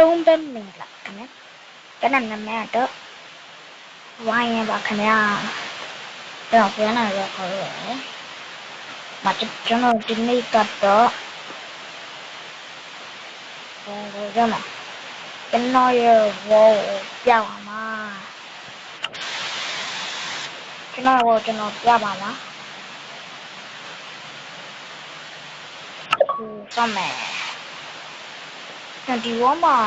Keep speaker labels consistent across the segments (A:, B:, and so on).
A: 3တက်နေလားခင်ဗျာကနနမတော့ဝိုင်းရပါခင်ဗျာတော့ပြန်လာရခေါ်ရမကျွန်တော်ဒီနေ့ကတော့ကျွန်တော်ရဲ့ဘောပြောင်းမှာကျွန်တော်ပြပါလားစမယ်ဒီဝမ်းမှာ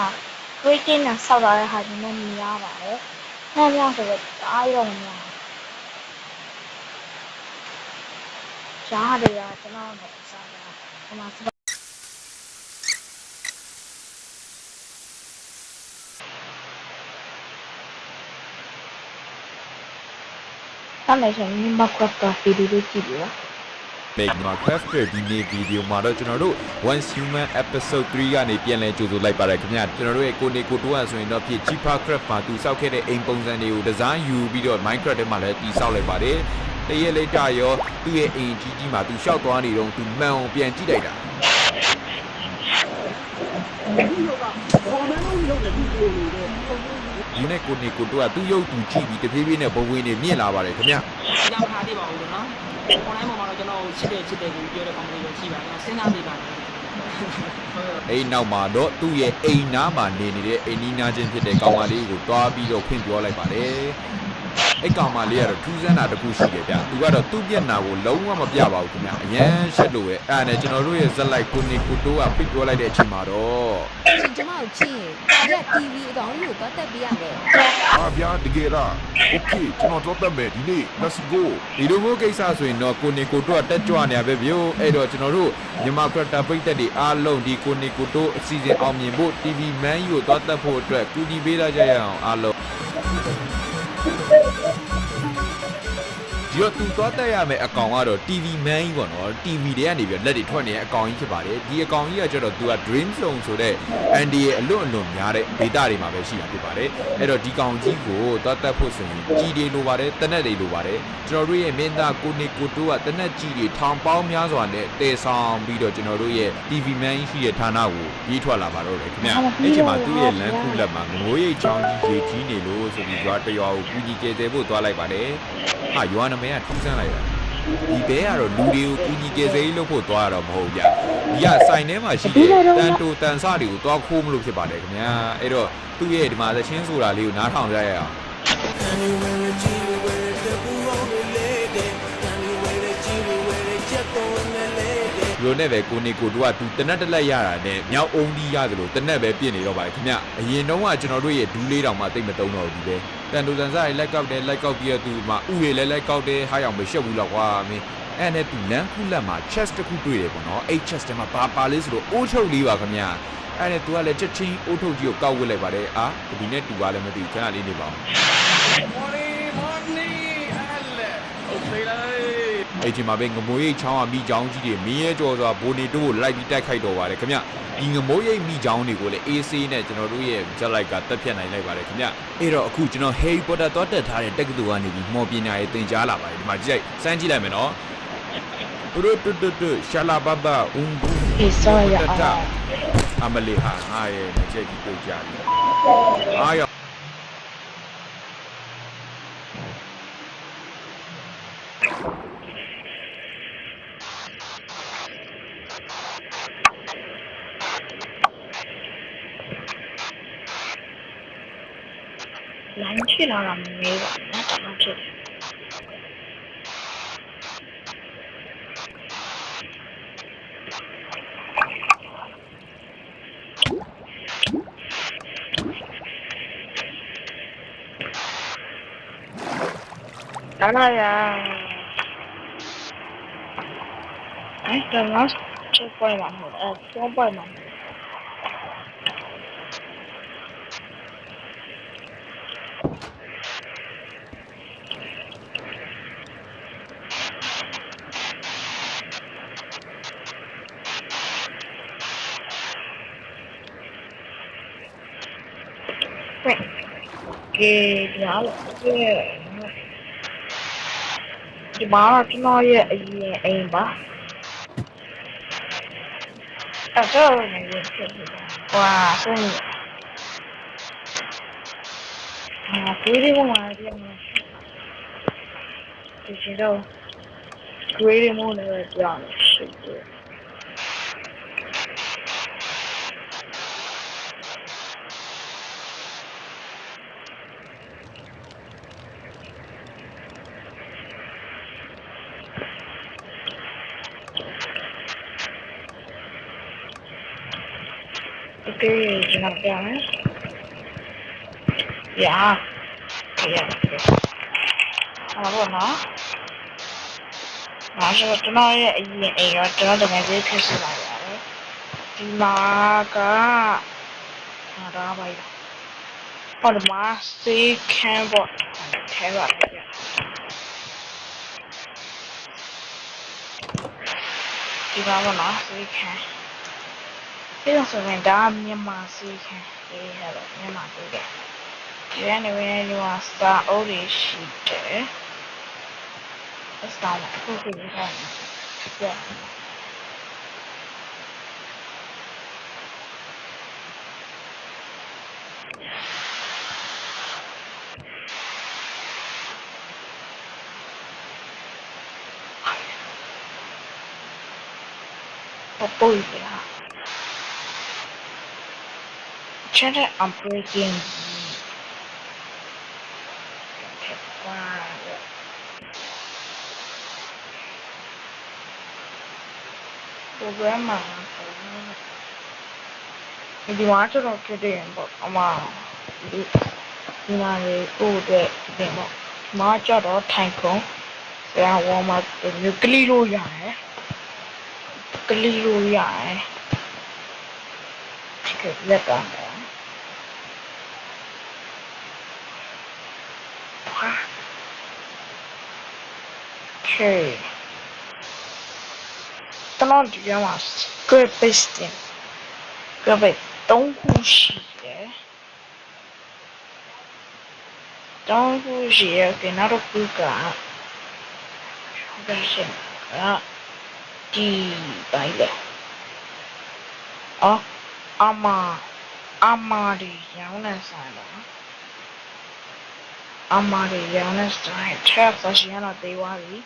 A: breaking နဲ့ဆောက်လာတဲ့ဟာကျွန်တော်မြင်ရပါတယ်။နှမ်းမြောက်ဆိုတော့အားရတော့မများဘူး။ရှားတွေကကျွန်တော်တို့စားတာဒီမှာစမယ်ဆိုရင်မကွတ်တော့ဗီဒီယိုကြည့်ပြီးတော့
B: Make Minecraft ဒီနေ့ဗီဒီယိုမှာတော့ကျွန်တော်တို့ One Human Episode 3ကနေပြန်လည်ကြိုဆိုလိုက်ပါတယ်ခင်ဗျာကျွန်တော်တို့ရဲ့ကိုနေကိုတိုးရဆိုရင်တော့ဖြစ် Cheaper Craft မှာသူစောက်ခဲ့တဲ့အိမ်ပုံစံတွေကိုဒီဇိုင်းယူပြီးတော့ Minecraft ထဲမှာလည်းတည်ဆောက်လိုက်ပါတယ်တရက်လေးတာရောသူ့ရဲ့အိမ်ကြီးမှာသူရှောက်သွားနေတော့သူမှန်အောင်ပြန်ကြည့်လိုက်တာဒီနေ့ကိုနေကိုတိုးကသူ့ရုပ်သူကြည့်ပြီးတဖြည်းဖြည်းနဲ့ဘဝင်းနေမြင့်လာပါတယ်ခင်ဗျာ
C: ကြောင်ထားသေးပါဦးလို့နော်online ပေါ်မှာတော့ကျွန်တော်ချစ်တယ်ကိုပြောတဲ့ကောင်လေးပဲရှိပါတော့စဉ်းစားမိပါတယ်
B: အဲ့နောက်မှာတော့သူ့ရဲ့အိမ်နားမှာနေနေတဲ့အိမ်နီးနားချင်းဖြစ်တဲ့ကောင်မလေးကိုတွားပြီးတော့ဖွင့်ပြောလိုက်ပါတယ်အဲ့ကောင်မလေးကတော့ထူးဆန်းတာတစ်ခုရှိတယ်ဗျသူကတော့သူ့မျက်နှာကိုလုံးဝမပြပါဘူးခင်ဗျအရန်ရှက်လို့ပဲအဲ့ဒါနဲ့ကျွန်တော်တို့ရဲ့ဇက်လိုက်ကိုနေကိုတိုးကဖိတ်ပြောလိုက်တဲ့အချိန်မှာတော့
D: ကျွန်မတို့ချင်းရက် TV အကောင်လေးကိုပတ်သက်ပေးရမယ်
B: ။ဗျာတကယ်လား။ Okay ကျွန်တော်တော့တက်မယ်ဒီနေ့ Let's go ဒီလိုမျိုးကိစ္စဆိုရင်တော့ကိုနေကိုတိုးကတက်ကြွနေရပဲဗျ။အဲ့တော့ကျွန်တော်တို့မြန်မာကရတာပိတ်သက်တွေအားလုံးဒီကိုနေကိုတိုးအစီအစဉ်အောင်မြင်ဖို့ TV Man ကြီးကိုတော့တက်ဖို့အတွက်ကူညီပေးလာကြရအောင်အားလုံးဒီတော့သူသွားတက်ရမယ်အကောင်ကတော့ TV Man ကြီးပေါ့နော် TV တွေကနေပြီးလက်တွေထွက်နေတဲ့အကောင်ကြီးဖြစ်ပါတယ်ဒီအကောင်ကြီးကကျတော့သူက Dream Zone ဆိုတဲ့ ND ရဲ့အလွတ်များတဲ့ data တွေမှာပဲရှိတာဖြစ်ပါတယ်အဲ့တော့ဒီကောင်ကြီးကိုသွားတက်ဖို့ဆိုရင်ကြီးတွေလိုပါတယ်တနက်တွေလိုပါတယ်ကျွန်တော်တို့ရဲ့မင်းသားကိုနေကိုတိုးကတနက်ကြီးတွေထောင်ပေါင်းများစွာနဲ့တည်ဆောင်ပြီးတော့ကျွန်တော်တို့ရဲ့ TV Man ကြီးရှိတဲ့ဌာနကိုပြေးထွက်လာပါတော့တယ်ခင်ဗျအဲ့ချိန်မှာသူ့ရဲ့လမ်းခုလက်မှာငိုးရိတ်ချောင်းကြီးရေကြီးနေလို့ဆိုပြီးရွာတရွာကိုကူညီကျဲဖို့သွားလိုက်ပါတယ်ဟာရွာနမည်ကထူးဆန်းလိုက်တာဒီဘဲကတော့လူတွေကိုကူညီကျဲစေးလုပ်ဖို့သွားရတော့မဟုတ်ဗျဒီကစိုင်ထဲမှာရှိတဲ့တန်တိုတန်ဆတွေကိုသွားခိုးမလို့ဖြစ်ပါတယ်ခင်ဗျာအဲ့တော့သူ့ရဲ့ဒီမှာသချင်းဆိုတာလေးကိုနားထောင်ကြရအောင်လိုနဲ့ပဲကိုနေကိုတို့ကသူတနက်တက်လက်ရတာနဲ့မြောက်အုံးကြီးရတယ်လို့တနက်ပဲပြည့်နေတော့ပါတယ်ခင်ဗျအရင်တုန်းကကျွန်တော်တို့ရဲ့ဒူးလေးတောင်မှတိတ်မတုံးတော့ဘူးဒီပဲတန်တူတန်စားတွေလိုက်ကောက်တယ်လိုက်ကောက်ပြီးတော့သူမှဥတွေလည်းလိုက်ကောက်တယ်ဟားအောင်မရှက်ဘူးတော့ကွာမင်းအဲ့နဲ့သူလမ်းခုလက်မှာ chest တစ်ခုတွေ့တယ်ပေါ့နော်အဲ့ chest ထဲမှာပါလေးဆိုတော့အိုးထုတ်လေးပါခင်ဗျအဲ့နဲ့သူကလည်းချက်ချင်းအိုးထုတ်ကြီးကိုကောက်ဝစ်လိုက်ပါတယ်အာဒီနဲ့တူပါလည်းမသိဘူးခဏလေးနေပါဦးအဲ့ဒီမှာပဲငမိုးရိတ်ချောင်းကမိချောင်းကြီးတွေမင်းရဲကြော်စွာဘိုနေတို့ကိုလိုက်ပြီးတိုက်ခိုက်တော့ပါတယ်ခင်ဗျဒီငမိုးရိတ်မိချောင်းတွေကိုလည်း AC နဲ့ကျွန်တော်တို့ရဲ့ jet light ကတက်ဖြတ်နိုင်လိုက်ပါတယ်ခင်ဗျအဲ့တော့အခုကျွန်တော် Harry Potter တော့တက်ထားတဲ့တက္ကသိုလ်ကနေပြီးမော်ပညာရေးသင်ကြားလာပါတယ်ဒီမှာကြည့်လိုက်စမ်းကြည့်လိုက်မယ်နော်တူရှာလာဘဘအုံဘူး
A: အေးဆောရ
B: အမလီဟာငါရဲ့မကြက်ကြီးတွေ့ကြပြီအားရ
A: 蓝去了了没有？那怎么去？来了呀！哎，怎么这怪忙活的？多怪忙活。对，给聊了，ဒီမှာကျွန်တော်ရဲ့အရင်အိမ်ပါအဲ့တော့နေဖြစ်ပြီကွာဆိုရင် Grading mode digital grading mode လည်းပြောင်းရှိတယ် Okay,ကျွန်တော်ပြောမယ် Yeah. Yeah. ဟုတ်ပါတော့။ဒါဆိုကျွန်တော်ရဲ့အရင်အိမ်ရောကျွန်တော်တကယ်လေးဖြစ်စီလာရတယ်။ဒီမှာကဟာဒါပါရ။ဟောဒီမှာစေးခန်းပေါ့ထဲပါပဲ။ဒီမှာပေါ့နော်စေးခန်း။ပြီးတော့ဆိုရင်ဒါမြန်မာစေးခန်း။အေးဟဲ့တော့မြန်မာစေးခန်း။ဒီကနေဝင်နေမှာစာအုပ်တွေရှိတယ်။ Let's start with cooking again. Yeah. Oh boy, yeah. Channel I'm breaking. Wow. Program ဒီမှာကျွန်တော်ဖြစ်တယ်ပေါ့အမဒီမှာလေကိုတဲ့ဒီပေါ့ဒီမှာကျတော့ထိုင်ခုံဆရာဝါမမျိုးကလီလို့ရတယ်ကလီလို့ရတယ်ကဲလက်ကမယ်ဟာကဲတော့ဒီမှာ script pasting ကပဲ3ခုရှိတယ်3ခုရှိရကနောက်တစ်ခုကဒါရှိဒီပိုင်းလေအမဒီရောင်းနေဆိုင်တော့အမဒီရောင်းနေဆိုင်ထပ်ဆရှိရတော့သေးသွားပြီ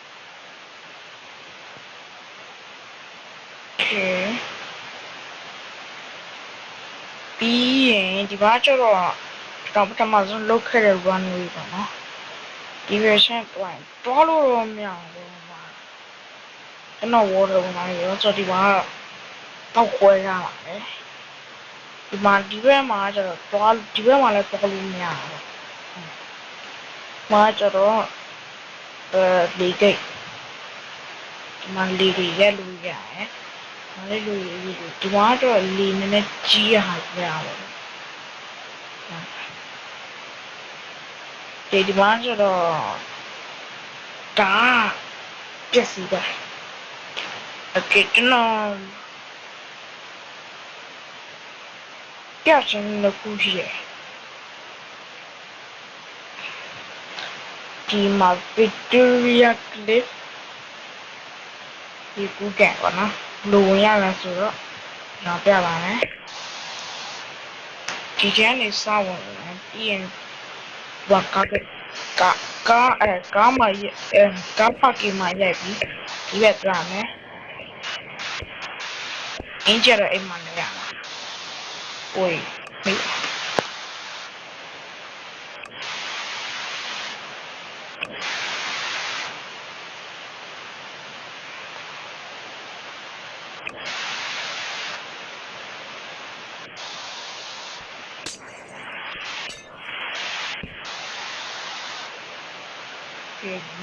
A: ပြီးရင်ဒီမှာကျတော့ပထမဆုံးလုပ်ခဲ့တဲ့ runway ပေါ့နော် diversion point တွားလို့တော့မရဘူးကျွန်တော် water ဝင်လာရောဆိုဒီမှာတော့ခွဲရပါမယ်ဒီမှာဒီဘက်မှာကျတော့တွားဒီဘက်မှာလည်းတွားလို့မရဘူးမှာကျတော့လေဂိတ်ဒီမှာလေတွေရက်လို့ရတယ်မလေးလူဒီမှာတော့လေနည်းနည်းကြီးရဟာပြရပါတယ်ဒီမှာကျတော့ဒါပြည့်စည်တယ်โอเคကျွန်တော်ပြချင်လို့ခုရှိတယ်ဒီမှာ Victoria Cliff ဒီကူကဲပေါ့နော်လိုဝင်ရလားဆိုတော့ကျွန်တော်ပြပါမယ်ဒီကျန်းနေစဝင်ပြီးရင်ဘာကာမရကာပါကီမရိုက်ပြီးဒီဘက်ပြမယ်အင်ဂျယ်အိမ်မနေရโอ้ยမေး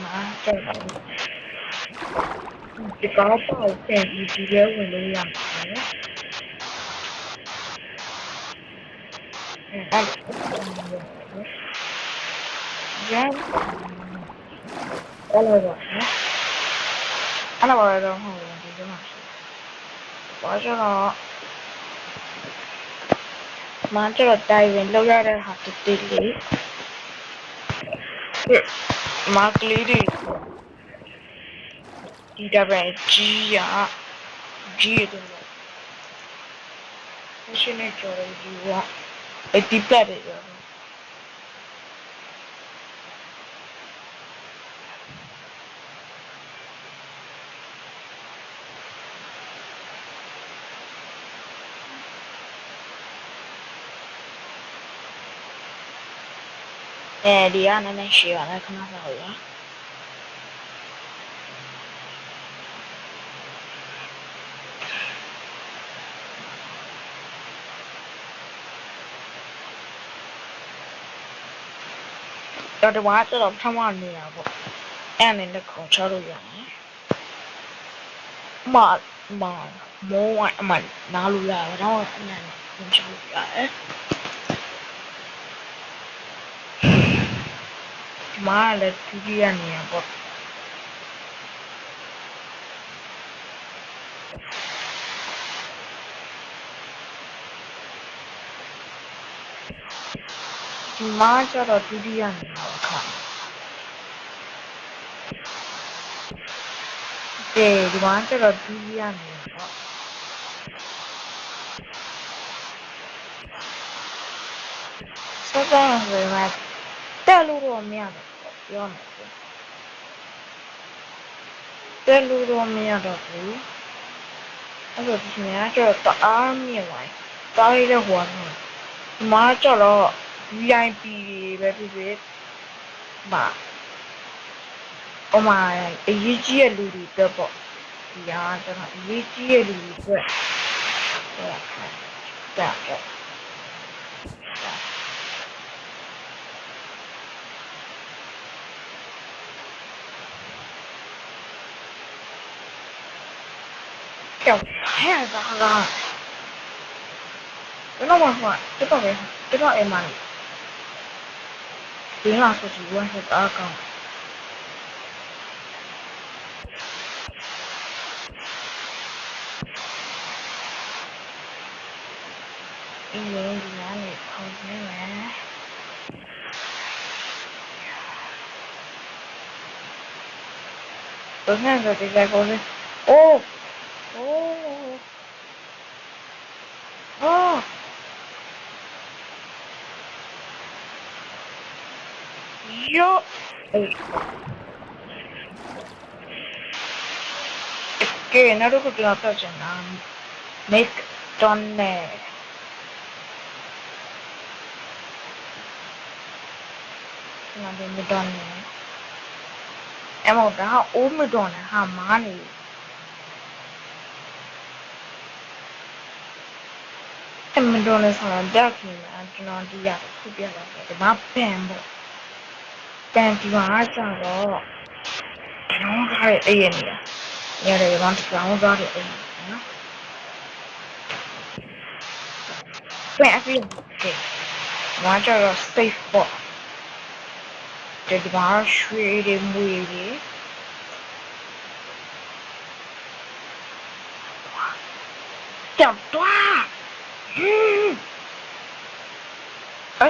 A: မှာတော့ဒီကောက်ပေါ့ဆင်ဒီရဲဝင်လို့ရမှာလေအဲ့ရအဲ့လိုတော့ဟုတ်တယ်ဒီမှာဘာကြောင့်မှကျတော့တိုင်ဝင်လောက်ရတဲ့ဟာတိတိလေးမာကလေးတွေဒီတပည့်ကြီးရတယ်ရှင်းနေကြတယ်ဒီကဒီပလက်တွေ အဲဒီကနည်းနည်းရှိပါလားခဏဆောက်ရတော့ဒီမှာကျတော့ပထမနေရပေါ့အဲ့အနေနဲ့ခေါ်ချလို့ရတယ်မမိုးဝိုင်းအမှနားလို့ရတယ်တော့အဲ့နဲ့ခေါ်ချလို့ရတယ်ဒီမှာလည်းဒုတိယနေရပေါ့ဒီမှာကျတော့ဒုတိယနေရပါခါဒီမှာကျတော့ဒုတိယနေရပေါ့ဆက်ကြရင်ဆိုရင်တက်လို့တော့မရတယ်ပြောမယ်တက်လို့တော့မရတော့ဘူးအဲ့တော့ဒီနေ့ကျတော့တအားမြင်သွားတားရတဲ့ဟိုကတော့ဒီမှာကျတော့ VIP ပဲဖြစ်ဖြစ်မှာအမအရေးကြီးတဲ့လူတွေတော့ပေါ့ဒီကကျတော့အရေးကြီးတဲ့လူတွေအတွက်တော့叫太大了，那么说，这个为啥？这个哎妈的，平常说是我是二杠，因为哪里考进来？昨天说这个考试，哦。哟，给那如果不要到这呢 ，McDonald， 那边 McDonald， 哎么，然后我McDonald哈妈呢？McDonald ဆိုတာတက်ခင်းတာကျွန်တော်ဒီရခုပြတော့ဒီမှာပန်ပေါ့ပန်ဒီမှာကျတော့ကျွန်တော်ကားရဲ့အေးရနေတာရတယ်ဒီမှာကျွန်တော်ကားရဲ့အေးနော်ပြန်အပြင်ကဲမှာကျတော့ safe ပေါ့ဒီမှာရွှေတွေမွေတွေကြောက်သွား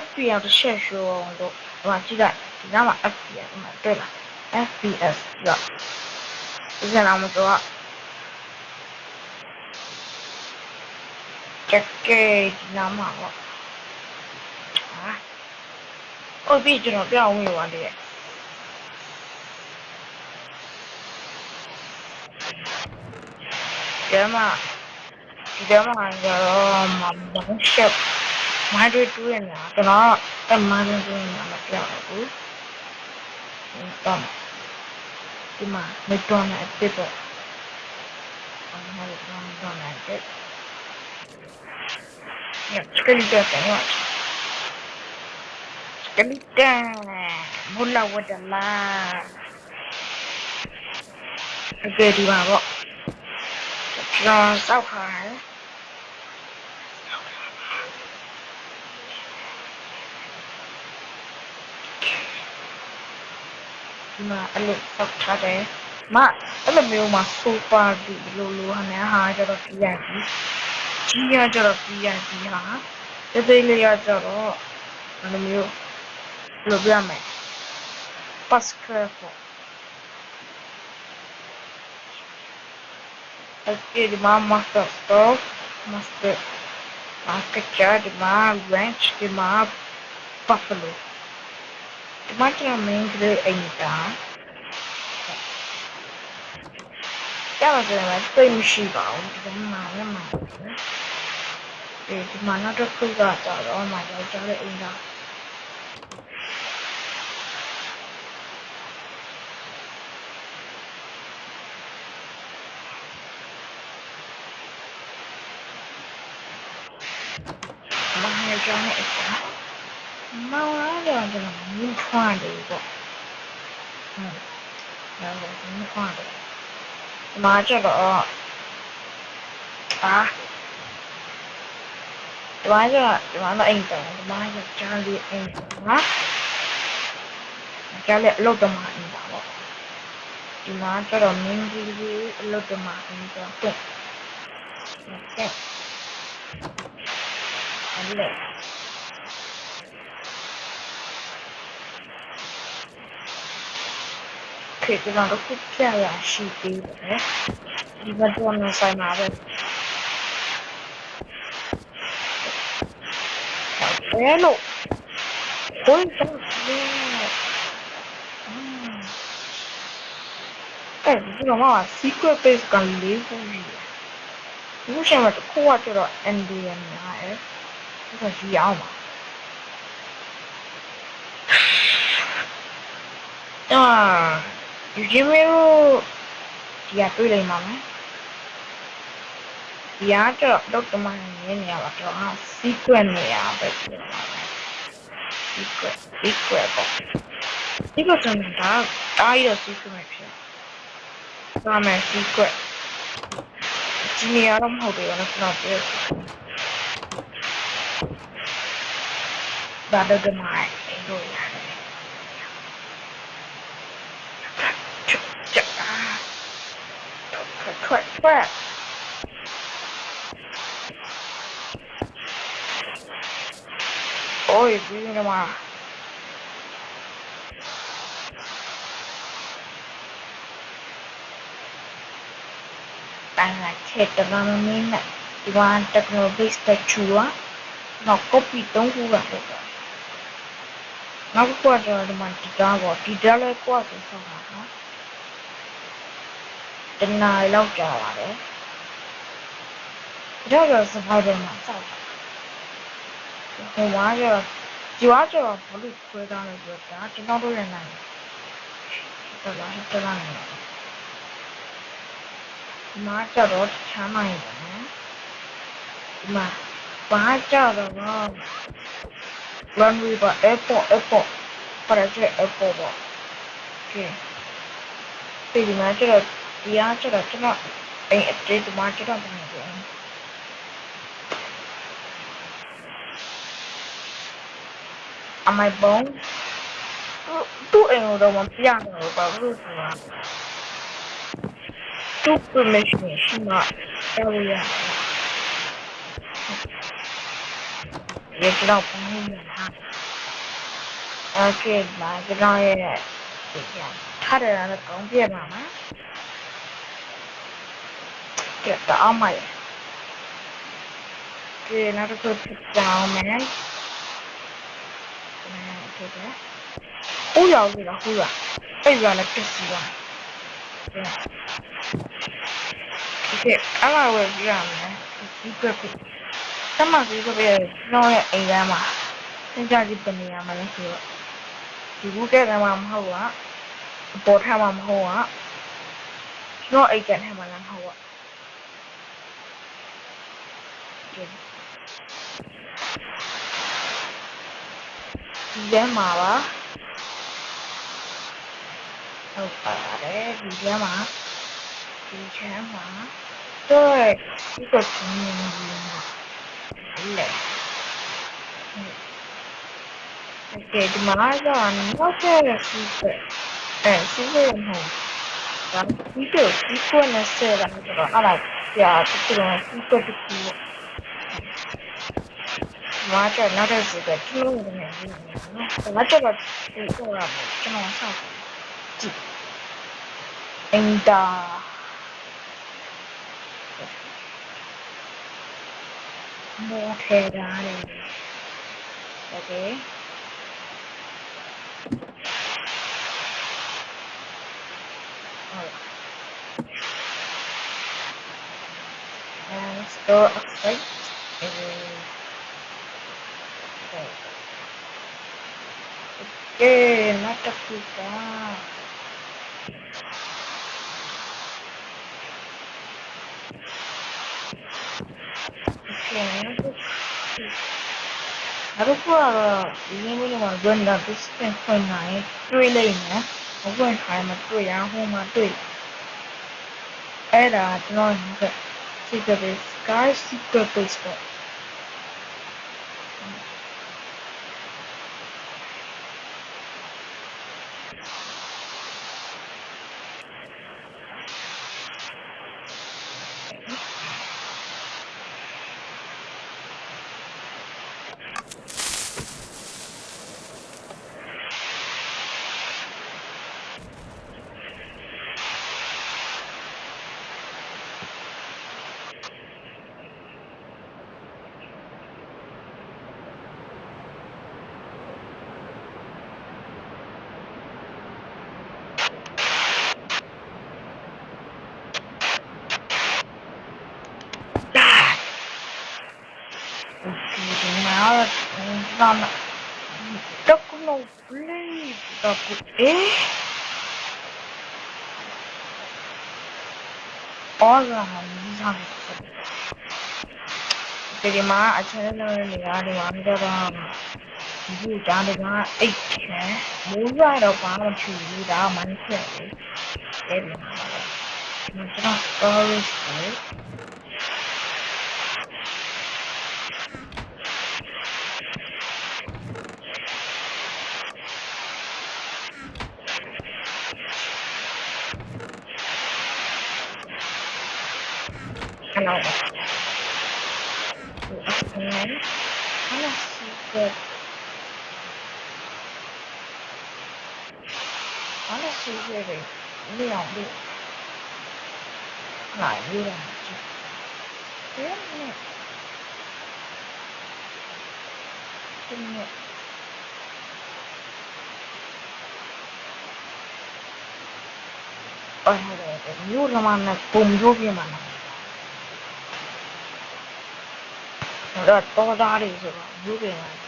A: FPS 的现实网络，我记得你知道吗 ？FPS 嘛，对了 ，FPS 的，接下来我们说这个你知道吗？啊，我比这种比较会玩的，这嘛，这嘛叫嘛盲学。买对主人呀，跟那跟买对主人呀，那不要不，懂？对嘛？没懂那对不？我们还是懂那对。呀，这个你不要等我，这个你等，不拉我的啦。这个地方不，这样烧烤。ဒီမှာအဲ့လိုဆောက်ထားတယ်။အဲ့လိုမျိုးမှာဆိုဖာဒီလိုဟာနဲ့ဟာကျတော့ပြရပြီ။ကြီးရကျတော့ပြရပြီဟာ။သေးလေးရကျတော့အဲ့လိုမျိုးဘယ်လိုပြမလဲ။ Pascal ပေါ့။အဲ့ဒီမှာ master stove master market ဒီမှာ ranch ဒီမှာ buffaloဒီမှာကျတော့ main ကလေးအိမ်တာကျတော့ကျွန်တော်သိမရှိပါဘူးဒီမှာလည်းမှာဒီမှာနောက်တစ်ခုကကျတော့မှယောက်ျားလေးအိမ်တာ ကြောင်းနဲ့မောင်လာတော့ကျွန်တော်မြင်ထွန်းတယ်ပေါ့ဟုတ်တယ်မြင်ထွန်းတယ်ဒီမှာကျတော့ဒီမှာအိမ်တယ်ဒီမှာကြားလေးအိမ်နော်ကြားလေးအလုပ်တော့မှအိမ်ပါပေါ့ဒီမှာကျတော့မင်းကြီးအလုပ်တော့မှအိမ်တော့တဲ့အဲ့လေခေတ္တတော့ခုပြရရှိသေးတယ်ဒီဘက်တော့မဆိုင်ပါဘူးဘယ်လိုဘယ်တော့ဒီမှာ secret base ကလေးခုကြီးဒီလိုမှတစ်ခုကကျတော့ NDM ရတယ်ဒါကကြီးအောင်ပါယူဂျီမီရိုဒီကတွေ့လိုက်ပါမယ်ဒီကကျတော့ဒေါက်တာမန်နေနေရပါတော့ secret နေရပဲပြောပါမယ် secret ပေါ့ဒီကကျတော့အားရ secret ဖြစ်ဒါမှ secret ဒီနေရာတော့မဟုတ်ဘူးနော်ကျွန်တော်ပြောဒါတော့ဒီမှာလို့ရတယ်ထွက်โอ้ยဒီနေမှာတိုင်းလိုက်ချက်တမမမင်းနဲ့ဒီဝမ်တက်နိုဘစ်တက်ချူဝါတော့ copy 3ခုပါတော့နောက်တစ်ခုကတော့ဒီမှာဒီတာပေါ့ဒီတာလည်းကွာဆိုတော့နော်တနားလောက်ကြာပါတယ်ဒါတော့စပိုက်တယ်မှာစောက်ဟိုမှာကျတော့ဘလို့ခွဲထားလဲဆိုတော့ကျွန်တော်တို့လည်းနိုင်တယ်တော်လာနေဒီမှာကျတော့ချမ်းမိုင်းတယ်နော်ဒီမှာဘာကျတော့ runway ပါ airport ပါရကျ airport ပေါ့ okay ဒီမှာကျတော့ဒီအားကျတော့ကျွန်တော်အိမ်အတေးဒီမှာကျတော့ဘာလဲအမိုင်ဘုံသူ့အိမ်တော့မပြတော့ဘာလို့ဆိုတာသူ့ permission ရှိမှတော်ရရတော့ဘာလို့လဲဟာโอเคမှာကျွန်တော်ရဲ့ဒီကထားတယ်လည်းကောင်းပြပါမှာကဲတော့အမိုင်ကဲနောက်တစ်ခုကြောင်းမယ်ဟိုရောက်ပြီလားဟိုရအဲ့ရလည်းပြစ်စီပါโอเคအဲ့ဒါဝယ်ပြရမယ်ဒီကပ်တမန်ကြီးကပဲတော့ရဲ့အိမ်ထဲမှာသင်ကြားကြည့်ပနေရမှာလဲဆိုတော့ဒီဘူးကဲကမှမဟုတ်ပါပေါ်ထားမှာမဟုတ်ပါကျွန်တော်အိမ်ကထဲမှာလည်းမဟုတ်ပါဒီထဲမှာပါဟုတ်ပါတယ်ဒီထဲမှာဒီချမ်းမှာတော့ဒီကချင်းနေလေโอเคဒီမှာကတော့နောက်ထပ်စီးပဲစီးပဲမဟုတ်ဒါဒီတော့ဒီကွနဲ့ဆက်တာဆိုတော့အဲ့ဒါကြာတူတော့စီးပဲတူမာကျနောက်တဲ့စီးပဲတူလို့နေတယ်နော်ဒါတော့ဒီတော့ကျွန်တော်ဆောက်ကြည့်အင်တာမော်ထဲရတယ်โอเคstore outside okay natakuta okay နောက်တစ်ခုကတော့ဒီနေ့မျိုးမှာ random distance ဖွင့်နိုင်တွေ့လိမ့်မယ်။ဘယ်ခိုင်းမှာတွေ့ရဟိုမှာတွေ့အဲ့ဒါကျွန်တော်က secret base sky secret base ပေါ့ဒီမှာတော့တော့ကနိုပလေးတော့အော်လာမီးစားတယ်ဒီမှာအချမ်းလုံးနေရတယ်မှာတော့ဒီကြားတွေကအိတ်ချမ်းမိုးရွာတော့ဘာမှချူဘူးဒါမှမဖြစ်ဘူးအဲ့ဒီမှာကျွန်တော် storage အဲ့တော့Honestly, really, Leon, like, you don't Ôi, you làm ăn cùng vô kia mà rồi to ra đi rồi vô kia mà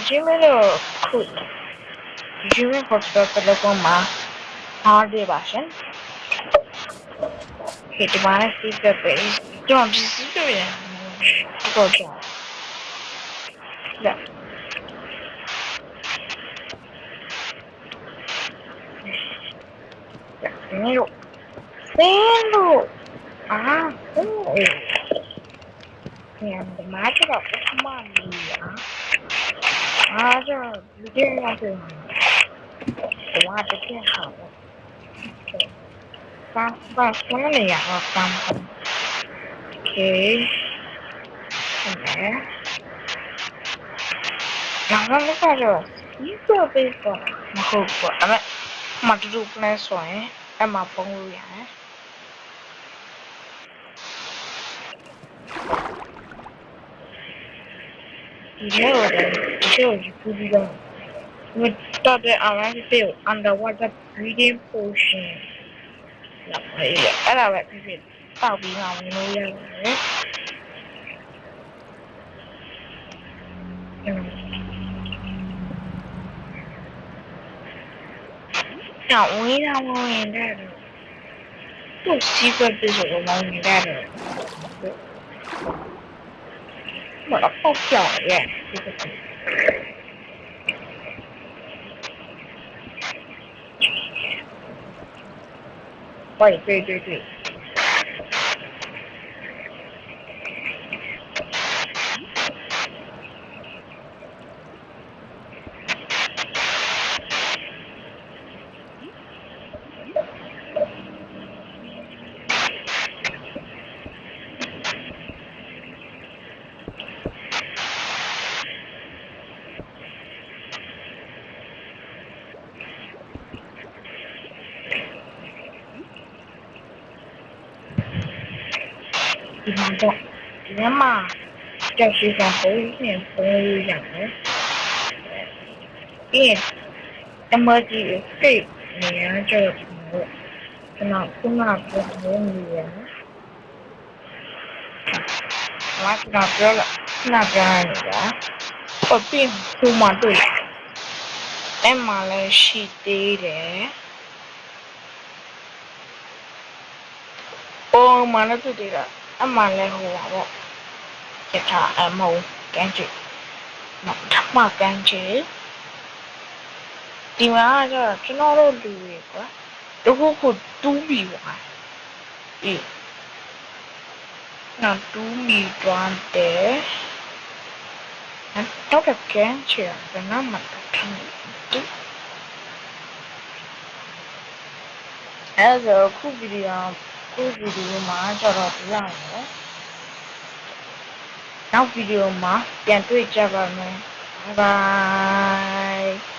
A: Gmail cool. Gmail hotspot telecom ma hard version. Hit mana speaker page. Don't speaker ya. Go down. Yeah. Yeah. Hello. Ah. Oh. Yeah. The magic of the command. 맞아, 유대인한테 와도 괜찮고 깜빡 손에 약간 깜빡 오케이 근데 나가면 가져 이거 베이커 먹고 아마 마두두 플래소에 아마 봉우야 We started our field underwater breathing potion. I love it. I'll be now. Now we are going there. To secret is along there. But a pop yeah. Wait. Nếu mà cho sự phản hồi thì tôi rằng cái em mơ chỉ cái này cho nó cũng là một người quá nó rất là nữa ဟုတ်ပြီဟိုမှာတွေ့လာအဲ့မှာလည်းရှိသေးတယ်အော်မနက်တွေ့တာအမှလည်းဟိုပါပေါ့ရထားအမုံကန်းချစ်မကန်းချစ်ဒီမှာကျတော့ကျွန်တော်တို့လူတွေကွာတခုခုတူးပြီးပါအေးနော်တူးမိသွားတယ်တော့ကန်းချစ်ကနမတ်ထမ်းတယ်အဲ့ဒါခုဗီဒီယိုမှာကျတော့ပြရတယ်နောက်ဗီဒီယိုမှာပြန်တွေ့ကြပါမယ်ဘိုင်ဘိုင်